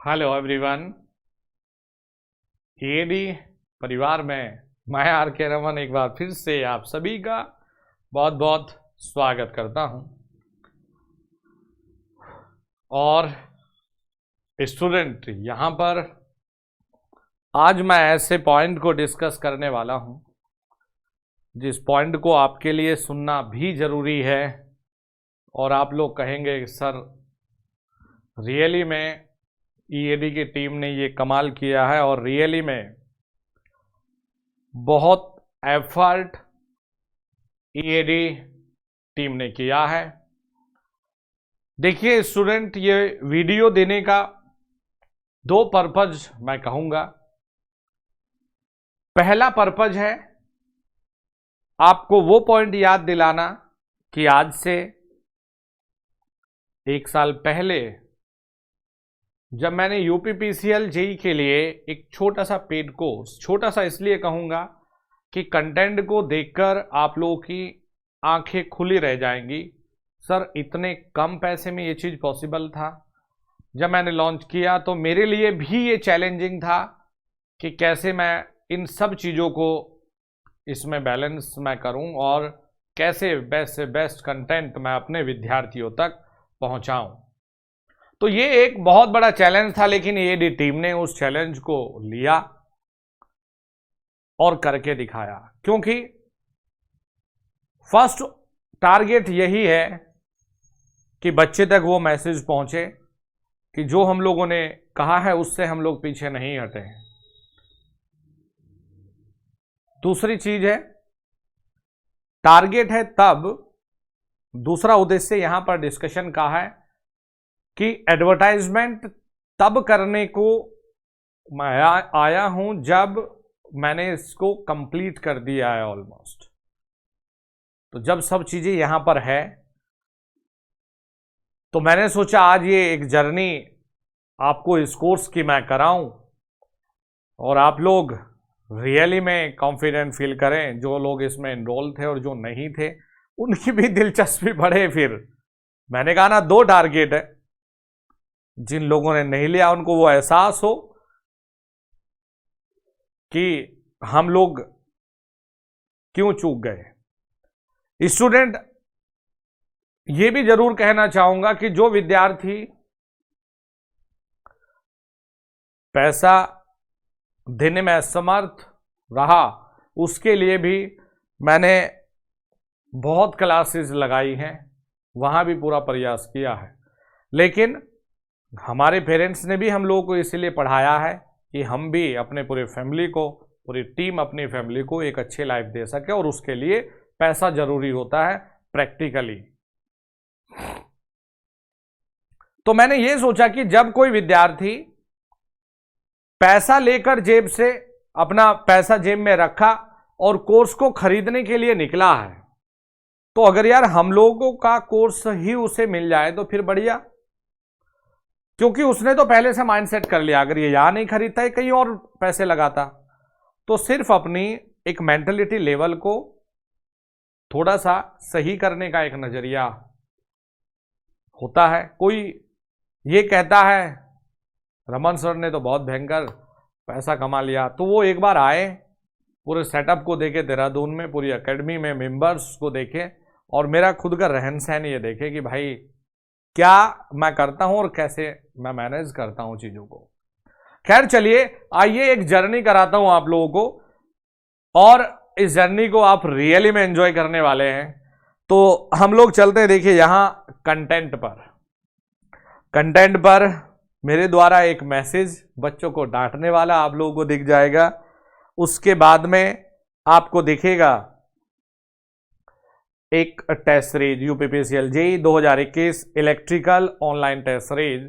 Hello everyone. EAD परिवार में मैं आर के रमन एक बार फिर से आप सभी का बहुत बहुत स्वागत करता हूं। और स्टूडेंट, यहां पर आज मैं ऐसे पॉइंट को डिस्कस करने वाला हूं जिस पॉइंट को आपके लिए सुनना भी जरूरी है। और आप लोग कहेंगे सर रियली में ईएडी की टीम ने ये कमाल किया है और रियली में बहुत एफर्ट ईएडी टीम ने किया है। देखिए स्टूडेंट, ये वीडियो देने का दो पर्पज मैं कहूंगा। पहला पर्पज है आपको वो पॉइंट याद दिलाना कि आज से एक साल पहले जब मैंने यूपीपीसीएल जेई के लिए एक छोटा सा पेड कोर्स, छोटा सा इसलिए कहूंगा कि कंटेंट को देखकर आप लोगों की आंखें खुली रह जाएंगी। सर इतने कम पैसे में ये चीज़ पॉसिबल था। जब मैंने लॉन्च किया तो मेरे लिए भी ये चैलेंजिंग था कि कैसे मैं इन सब चीज़ों को इसमें बैलेंस मैं करूं और कैसे बेस्ट से बेस्ट कंटेंट मैं अपने विद्यार्थियों तक पहुंचाऊं। तो ये एक बहुत बड़ा चैलेंज था, लेकिन ईएडी टीम ने उस चैलेंज को लिया और करके दिखाया। क्योंकि फर्स्ट टारगेट यही है कि बच्चे तक वो मैसेज पहुंचे कि जो हम लोगों ने कहा है उससे हम लोग पीछे नहीं हटे हैं। दूसरी चीज है टारगेट है तब, दूसरा उद्देश्य यहां पर डिस्कशन का है कि एडवर्टाइजमेंट तब करने को मैं आया हूं जब मैंने इसको कंप्लीट कर दिया है ऑलमोस्ट। तो जब सब चीजें यहां पर है तो मैंने सोचा आज ये एक जर्नी आपको इस कोर्स की मैं कराऊं और आप लोग रियली में कॉन्फिडेंट फील करें। जो लोग इसमें एनरोल थे और जो नहीं थे उनकी भी दिलचस्पी बढ़े। फिर मैंने कहा ना, दो टारगेट है। जिन लोगों ने नहीं लिया उनको वो एहसास हो कि हम लोग क्यों चूक गए। स्टूडेंट, ये भी जरूर कहना चाहूंगा कि जो विद्यार्थी पैसा देने में असमर्थ रहा उसके लिए भी मैंने बहुत क्लासेस लगाई हैं, वहां भी पूरा प्रयास किया है। लेकिन हमारे पेरेंट्स ने भी हम लोगों को इसीलिए पढ़ाया है कि हम भी अपने पूरे फैमिली को, पूरी टीम अपनी फैमिली को एक अच्छी लाइफ दे सके और उसके लिए पैसा जरूरी होता है प्रैक्टिकली। तो मैंने ये सोचा कि जब कोई विद्यार्थी पैसा लेकर जेब से अपना पैसा जेब में रखा और कोर्स को खरीदने के लिए निकला है, तो अगर यार हम लोगों का कोर्स ही उसे मिल जाए तो फिर बढ़िया। क्योंकि उसने तो पहले से माइंडसेट कर लिया अगर ये यहां नहीं खरीदता है कहीं और पैसे लगाता। तो सिर्फ अपनी एक मेंटलिटी लेवल को थोड़ा सा सही करने का एक नजरिया होता है। कोई ये कहता है रमन सर ने तो बहुत भयंकर पैसा कमा लिया, तो वो एक बार आए, पूरे सेटअप को देखे, देहरादून में पूरी एकेडमी में मेंबर्स को देखे और मेरा खुद का रहन सहन ये देखे कि भाई क्या मैं करता हूं और कैसे मैं मैनेज करता हूं चीजों को। खैर चलिए, आइए एक जर्नी कराता हूं आप लोगों को और इस जर्नी को आप रियली में एंजॉय करने वाले हैं। तो हम लोग चलते हैं, देखिए यहां कंटेंट पर मेरे द्वारा एक मैसेज बच्चों को डांटने वाला आप लोगों को दिख जाएगा। उसके बाद में आपको दिखेगा एक test series UPPCL JE 2021 electrical online test series.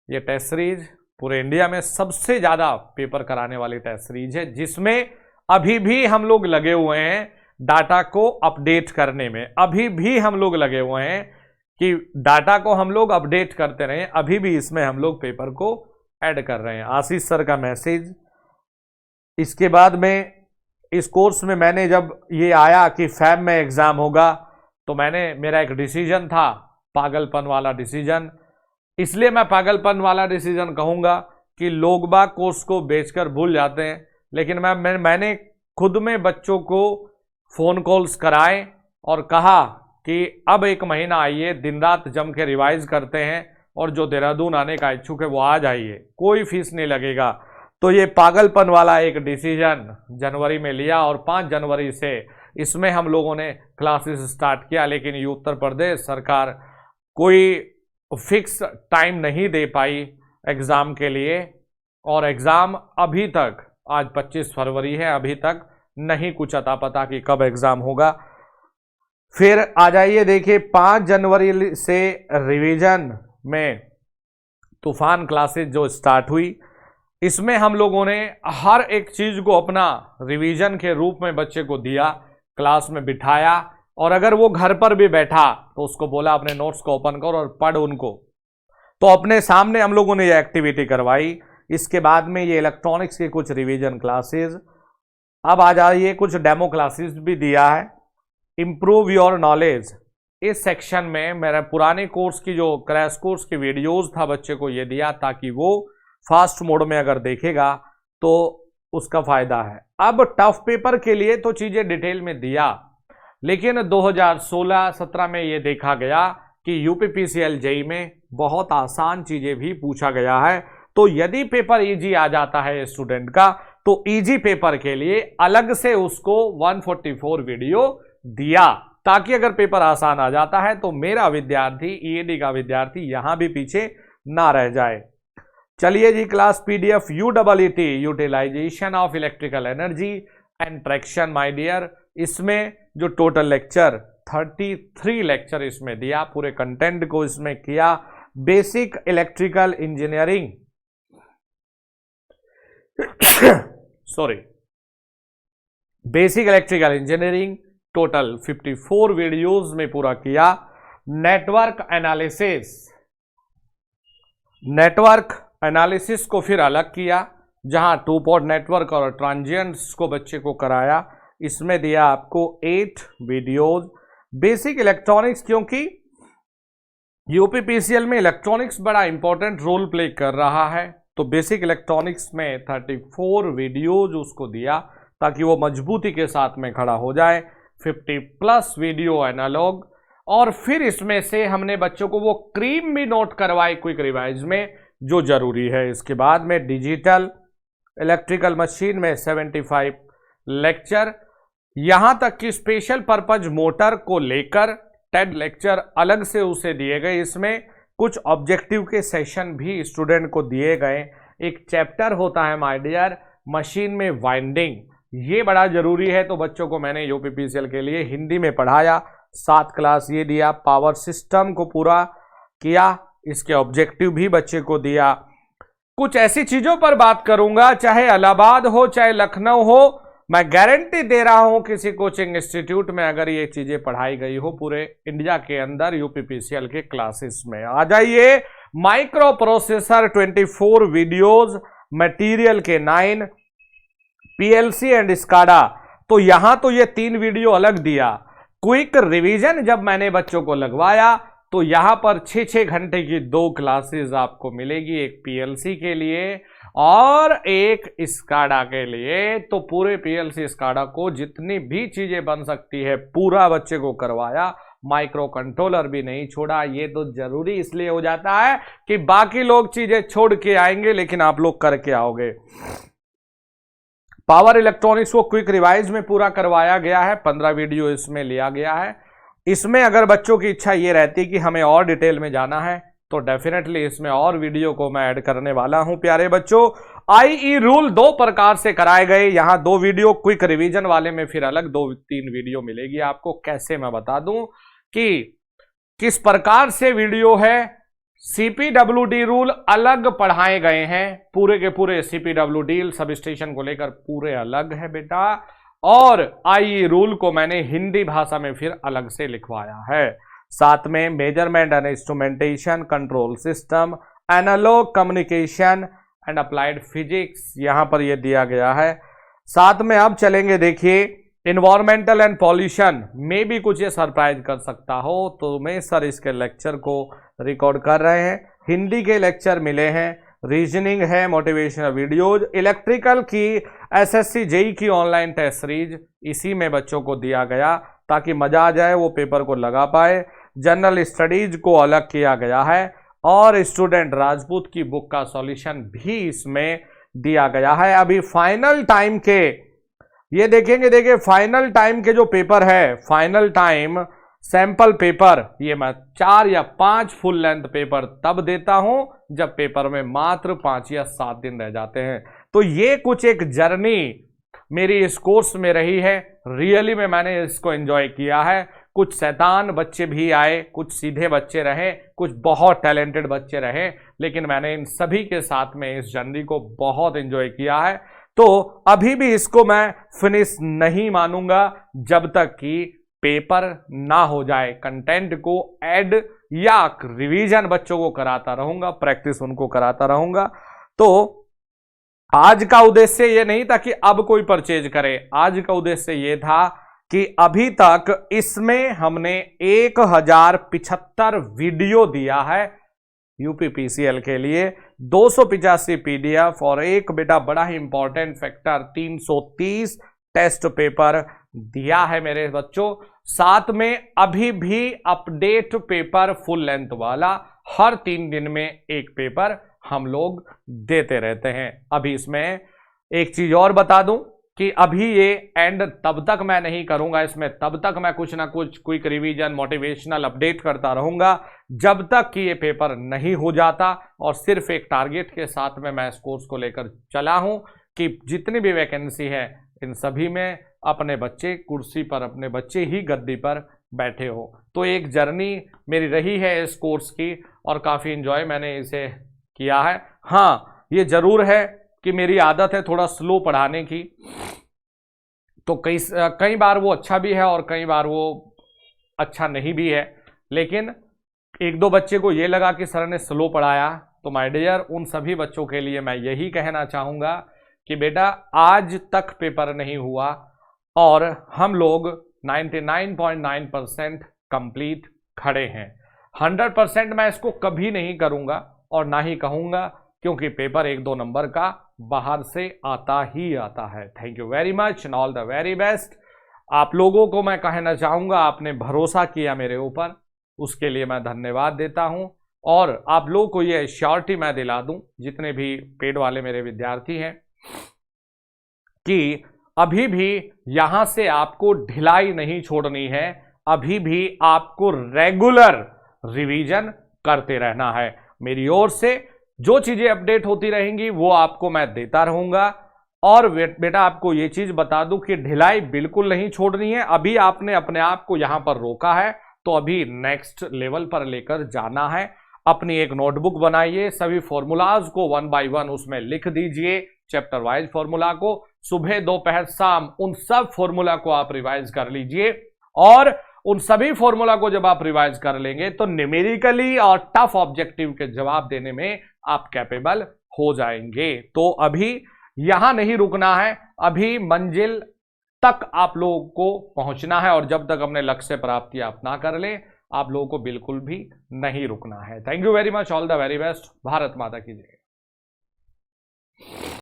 ये टेस्ट सीरीज पूरे इंडिया में सबसे ज्यादा पेपर कराने वाली टेस्ट सीरीज है, जिसमें अभी भी हम लोग लगे हुए हैं डाटा को अपडेट करने में। अभी भी हम लोग लगे हुए हैं कि डाटा को हम लोग अपडेट करते रहें। अभी भी इसमें हम लोग पेपर को ऐड कर रहे हैं। आशीष सर का मैसेज। इसके बाद में इस कोर्स में मैंने जब ये आया कि फैब में एग्जाम होगा तो मेरा एक डिसीजन था, पागलपन वाला डिसीजन, इसलिए मैं पागलपन वाला डिसीजन कहूंगा कि लोग बाग कोर्स को बेचकर भूल जाते हैं, लेकिन मैंने खुद में बच्चों को फोन कॉल्स कराए और कहा कि अब 1 महीना आइए, दिन रात जम के रिवाइज करते हैं, और जो देहरादून आने का इच्छुक है वो आ जाइए, कोई फीस नहीं लगेगा। तो ये पागलपन वाला एक डिसीजन जनवरी में लिया और 5 जनवरी से इसमें हम लोगों ने क्लासेस स्टार्ट किया। लेकिन ये उत्तर प्रदेश सरकार कोई फिक्स टाइम नहीं दे पाई एग्ज़ाम के लिए, और एग्ज़ाम अभी तक, आज 25 फरवरी है, अभी तक नहीं कुछ अता पता कि कब एग्ज़ाम होगा। फिर आ जाइए, देखिए 5 जनवरी से रिवीजन में तूफान क्लासेस जो स्टार्ट हुई, इसमें हम लोगों ने हर एक चीज़ को अपना रिवीजन के रूप में बच्चे को दिया, क्लास में बिठाया, और अगर वो घर पर भी बैठा तो उसको बोला अपने नोट्स को ओपन करो और पढ़ उनको। तो अपने सामने हम लोगों ने ये एक्टिविटी करवाई। इसके बाद में ये इलेक्ट्रॉनिक्स की कुछ रिवीजन क्लासेस। अब आ जाइए, कुछ डेमो क्लासेस भी दिया है। इम्प्रूव योर नॉलेज, इस सेक्शन में मेरा पुराने कोर्स की जो क्रैश कोर्स की वीडियोस था बच्चे को ये दिया, ताकि वो फास्ट मोड में अगर देखेगा तो उसका फायदा है। अब टफ पेपर के लिए तो चीजें डिटेल में दिया, लेकिन 2016-17 में ये देखा गया कि यूपीपीसीएल जेईई में बहुत आसान चीजें भी पूछा गया है। तो यदि पेपर इजी आ जाता है स्टूडेंट का, तो इजी पेपर के लिए अलग से उसको 144 वीडियो दिया, ताकि अगर पेपर आसान आ जाता है तो मेरा विद्यार्थी, ईएडी का विद्यार्थी यहां भी पीछे ना रह जाए। चलिए जी, class PDF UET, utilization of electrical energy and traction, my dear, इसमें जो टोटल लेक्चर 33 लेक्चर इसमें दिया, पूरे कंटेंट को इसमें किया। Basic electrical engineering sorry, basic electrical engineering total 54 videos में पूरा किया। नेटवर्क एनालिसिस, नेटवर्क एनालिसिस को फिर अलग किया, जहां 2 पोर्ट नेटवर्क और ट्रांजिएंट्स को बच्चे को कराया। इसमें दिया आपको 8 वीडियोस। बेसिक इलेक्ट्रॉनिक्स, क्योंकि यूपीपीसीएल में इलेक्ट्रॉनिक्स बड़ा इंपॉर्टेंट रोल प्ले कर रहा है, तो बेसिक इलेक्ट्रॉनिक्स में 34 वीडियोज उसको दिया, ताकि वो मजबूती के साथ में खड़ा हो जाए। 50+ वीडियो एनालॉग, और फिर इसमें से हमने बच्चों को वो क्रीम भी नोट करवाई क्विक रिवाइज में, जो जरूरी है। इसके बाद में डिजिटल इलेक्ट्रिकल मशीन में 75 लेक्चर, यहां तक कि स्पेशल पर्पज मोटर को लेकर 10 लेक्चर अलग से उसे दिए गए। इसमें कुछ ऑब्जेक्टिव के सेशन भी स्टूडेंट को दिए गए। एक चैप्टर होता है माय डियर मशीन में वाइंडिंग, ये बड़ा जरूरी है, तो बच्चों को मैंने यूपीपीसीएल के लिए हिंदी में पढ़ाया। 7 क्लास ये दिया, पावर सिस्टम को पूरा किया, इसके ऑब्जेक्टिव भी बच्चे को दिया। कुछ ऐसी चीजों पर बात करूंगा, चाहे इलाहाबाद हो चाहे लखनऊ हो, मैं गारंटी दे रहा हूं किसी कोचिंग इंस्टीट्यूट में अगर ये चीजें पढ़ाई गई हो पूरे इंडिया के अंदर यूपीपीसीएल के क्लासेस में। आ जाइए, माइक्रो प्रोसेसर 24 वीडियोज, मटेरियल के 9, पीएलसी एंड स्काडा। तो यहां तो ये 3 वीडियो अलग दिया। क्विक रिवीजन जब मैंने बच्चों को लगवाया तो यहां पर 6-6 घंटे की 2 क्लासेस आपको मिलेगी, एक पीएलसी के लिए और एक स्काडा के लिए। तो पूरे पीएलसी स्काडा को जितनी भी चीजें बन सकती है पूरा बच्चे को करवाया, माइक्रो कंट्रोलर भी नहीं छोड़ा। ये तो जरूरी इसलिए हो जाता है कि बाकी लोग चीजें छोड़ के आएंगे लेकिन आप लोग करके आओगे। पावर इलेक्ट्रॉनिक्स को क्विक रिवाइज में पूरा करवाया गया है, 15 वीडियो इसमें लिया गया है। इसमें अगर बच्चों की इच्छा ये रहती कि हमें और डिटेल में जाना है तो डेफिनेटली इसमें और वीडियो को मैं ऐड करने वाला हूं। प्यारे बच्चों, आईई रूल 2 प्रकार से कराए गए, यहां 2 वीडियो, क्विक रिवीजन वाले में फिर अलग 2-3 वीडियो मिलेगी आपको। कैसे मैं बता दूं कि किस प्रकार से वीडियो है। सीपीडब्ल्यूडी रूल अलग पढ़ाए गए हैं, पूरे के पूरे सीपीडब्ल्यूडी सब स्टेशन को लेकर पूरे अलग है बेटा, और आईई रूल को मैंने हिंदी भाषा में फिर अलग से लिखवाया है। साथ में measurement and instrumentation, control system, analog communication and applied physics, यहां पर यह दिया गया है। साथ में अब चलेंगे, देखिए इन्वायरमेंटल एंड पॉल्यूशन में भी कुछ ये सरप्राइज कर सकता हो, तो मैं सर इसके लेक्चर को रिकॉर्ड कर रहे हैं। हिंदी के लेक्चर मिले हैं, रीजनिंग है, मोटिवेशनल वीडियोज, इलेक्ट्रिकल की एसएससी जेई की ऑनलाइन टेस्ट सीरीज इसी में बच्चों को दिया गया ताकि मजा आ जाए, वो पेपर को लगा पाए। जनरल स्टडीज को अलग किया गया है और स्टूडेंट राजपूत की बुक का सॉल्यूशन भी इसमें दिया गया है। अभी फाइनल टाइम के ये देखेंगे, देखिए फाइनल टाइम के जो पेपर है, फाइनल टाइम सैंपल पेपर, ये मैं 4 या 5 फुल लेंथ पेपर तब देता हूं जब पेपर में मात्र 5 या 7 दिन रह जाते हैं। तो ये कुछ एक जर्नी मेरी इस कोर्स में रही है, रियली में मैंने इसको एंजॉय किया है। कुछ शैतान बच्चे भी आए, कुछ सीधे बच्चे रहे, कुछ बहुत टैलेंटेड बच्चे रहे, लेकिन मैंने इन सभी के साथ में इस जर्नी को बहुत एंजॉय किया है। तो अभी भी इसको मैं फिनिश नहीं मानूंगा जब तक कि पेपर ना हो जाए। कंटेंट को ऐड या रिवीजन बच्चों को कराता रहूंगा, प्रैक्टिस उनको कराता रहूंगा। तो आज का उद्देश्य ये नहीं था कि अब कोई परचेज करे, आज का उद्देश्य ये था कि अभी तक इसमें हमने 1075 वीडियो दिया है यूपीपीसीएल के लिए, 285 पीडीएफ और एक बेटा बड़ा ही इंपॉर्टेंट फैक्टर 330 टेस्ट पेपर दिया है मेरे बच्चों। साथ में अभी भी अपडेट पेपर फुल लेंथ वाला हर 3 दिन में एक पेपर हम लोग देते रहते हैं। अभी इसमें एक चीज और बता दूं कि अभी ये एंड तब तक मैं नहीं करूंगा, इसमें तब तक मैं कुछ ना कुछ क्विक रिवीजन मोटिवेशनल अपडेट करता रहूंगा जब तक कि ये पेपर नहीं हो जाता। और सिर्फ एक टारगेट के साथ में मैं इस कोर्स को लेकर चला हूं कि जितनी भी वैकेंसी है इन सभी में अपने बच्चे कुर्सी पर, अपने बच्चे ही गद्दी पर बैठे हो। तो एक जर्नी मेरी रही है इस कोर्स की और काफ़ी एंजॉय मैंने इसे किया है। हाँ, ये जरूर है कि मेरी आदत है थोड़ा स्लो पढ़ाने की, तो कई बार वो अच्छा भी है और कई बार वो अच्छा नहीं भी है। लेकिन 1-2 बच्चे को ये लगा कि सर ने स्लो पढ़ाया, तो माय डियर उन सभी बच्चों के लिए मैं यही कहना चाहूँगा कि बेटा आज तक पेपर नहीं हुआ और हम लोग 99.9% कंप्लीट खड़े हैं। 100% मैं इसको कभी नहीं करूँगा और ना ही कहूँगा, क्योंकि पेपर 1-2 नंबर का बाहर से आता ही आता है। Thank you very much and all the very best. आप लोगों को मैं कहना चाहूँगा, आपने भरोसा किया मेरे ऊपर, उसके लिए मैं धन्यवाद देता हूँ। और आप लोगों को ये श्योरिटी मैं दिला दूँ, जितने भी पेड वाले मेरे विद्यार्थी हैं, कि अभी भी यहाँ से आपको ढिलाई नहीं छोड़नी है, अभी भी आपको रेगुलर रिवीजन करते रहना है। मेरी ओर से जो चीजें अपडेट होती रहेंगी वो आपको मैं देता रहूंगा। और बेटा आपको ये चीज बता दूं कि ढिलाई बिल्कुल नहीं छोड़नी है। अभी आपने अपने आप को यहां पर रोका है तो अभी नेक्स्ट लेवल पर लेकर जाना है। अपनी एक नोटबुक बनाइए, सभी फॉर्मूलाज को 1 बाय 1 उसमें लिख दीजिए, चैप्टर वाइज फॉर्मूला को, सुबह दोपहर शाम उन सब फॉर्मूला को आप रिवाइज कर लीजिए। और उन सभी फॉर्मूला को जब आप रिवाइज कर लेंगे तो न्यूमेरिकली और टफ ऑब्जेक्टिव के जवाब देने में आप कैपेबल हो जाएंगे। तो अभी यहां नहीं रुकना है, अभी मंजिल तक आप लोगों को पहुंचना है और जब तक अपने लक्ष्य प्राप्ति आप ना कर ले, आप लोगों को बिल्कुल भी नहीं रुकना है। Thank you very much, all the very best. Bharat माता की जय।